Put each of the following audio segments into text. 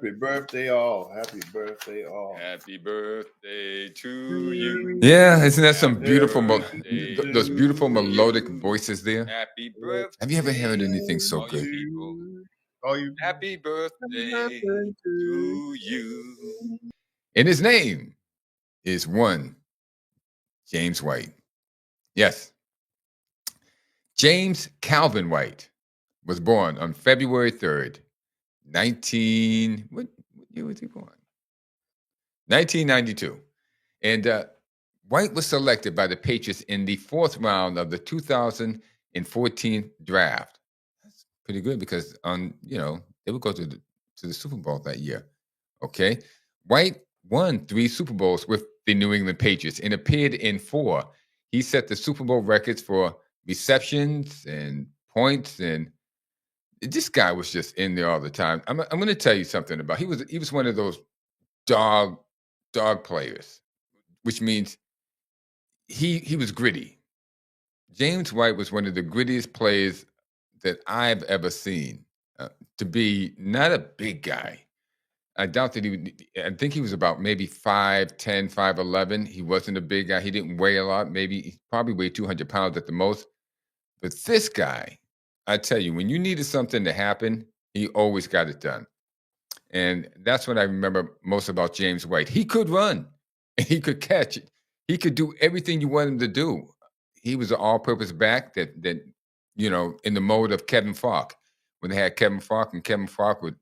Happy birthday, all. Happy birthday, all. Happy birthday to you. Yeah, isn't that some Happy beautiful, birthday those beautiful to melodic you. voices there? Happy birthday. Have you ever heard anything so all you good? people. All you Happy birthday to you. And his name is one James White. Yes, James Calvin White was born on February 3rd, what year was he born? 1992. And White was selected by the Patriots in the fourth round of the 2014 draft. That's pretty good because they would go to the Super Bowl that year. Okay. White won 3 Super Bowls with the New England Patriots and appeared in 4. He set the Super Bowl records for receptions and points, and this guy was just in there all the time. I'm going to tell you something about. He was one of those dog players, which means he was gritty. James White was one of the grittiest players that I've ever seen. To be not a big guy. I doubt that I think he was about maybe 5'10", 5'11". He wasn't a big guy. He didn't weigh a lot. He probably weighed 200 pounds at the most. But this guy, I tell you, when you needed something to happen, he always got it done. And that's what I remember most about James White. He could run. He could catch it. He could do everything you want him to do. He was an all-purpose back that in the mode of Kevin Falk. When they had Kevin Falk, and Kevin Falk would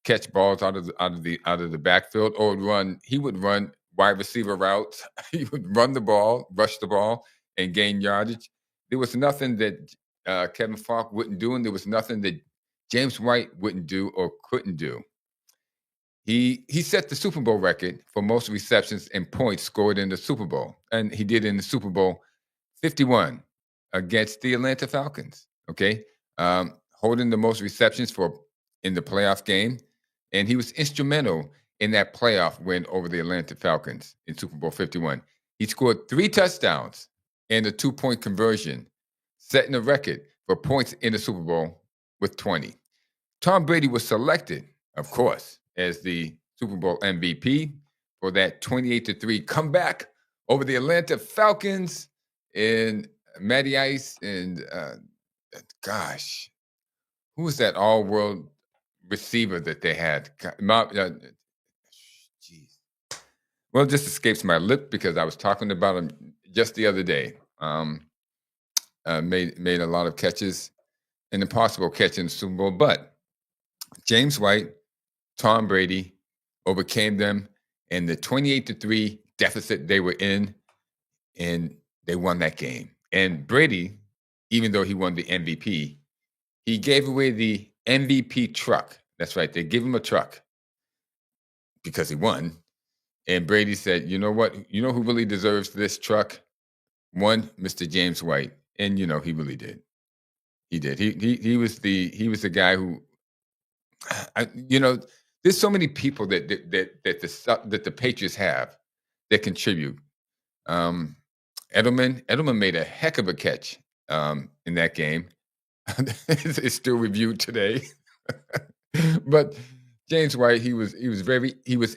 catch balls out of the backfield, or he would run wide receiver routes. He would run the ball, rush the ball, and gain yardage. There was nothing that Kevin Falk wouldn't do, and there was nothing that James White wouldn't do or couldn't do. He set the Super Bowl record for most receptions and points scored in the Super Bowl, and he did in the Super Bowl 51 against the Atlanta Falcons. Okay, holding the most receptions in the playoff game, and he was instrumental in that playoff win over the Atlanta Falcons in Super Bowl 51. He scored 3 touchdowns and a 2-point conversion, setting a record for points in the Super Bowl with 20. Tom Brady was selected, of course, as the Super Bowl MVP for that 28-3 comeback over the Atlanta Falcons in Matty Ice and gosh, who was that all-world receiver that they had? Jeez. Well, it just escapes my lip because I was talking about him just the other day. Made a lot of catches, an impossible catch in the Super Bowl, but James White, Tom Brady overcame them in the 28-3 deficit they were in, and they won that game. And Brady, even though he won the MVP, he gave away the MVP truck. That's right. They gave him a truck because he won. And Brady said, you know what? You know who really deserves this truck? One, Mr. James White. And, he really did. He did. He was the guy who, there's so many people that the Patriots have that contribute. Edelman made a heck of a catch in that game. It's still reviewed today. But James White, he was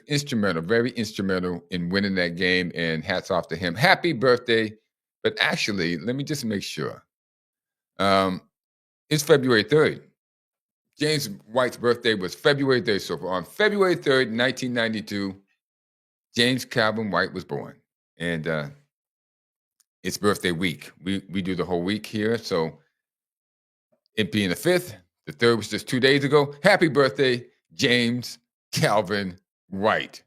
instrumental, very instrumental in winning that game, and hats off to him. Happy birthday. But actually, let me just make sure. It's February 3rd. James White's birthday was February 3rd. So on February 3rd, 1992, James Calvin White was born. And it's birthday week. We do the whole week here. So it being the 5th, the 3rd was just 2 days ago. Happy birthday, James Calvin White.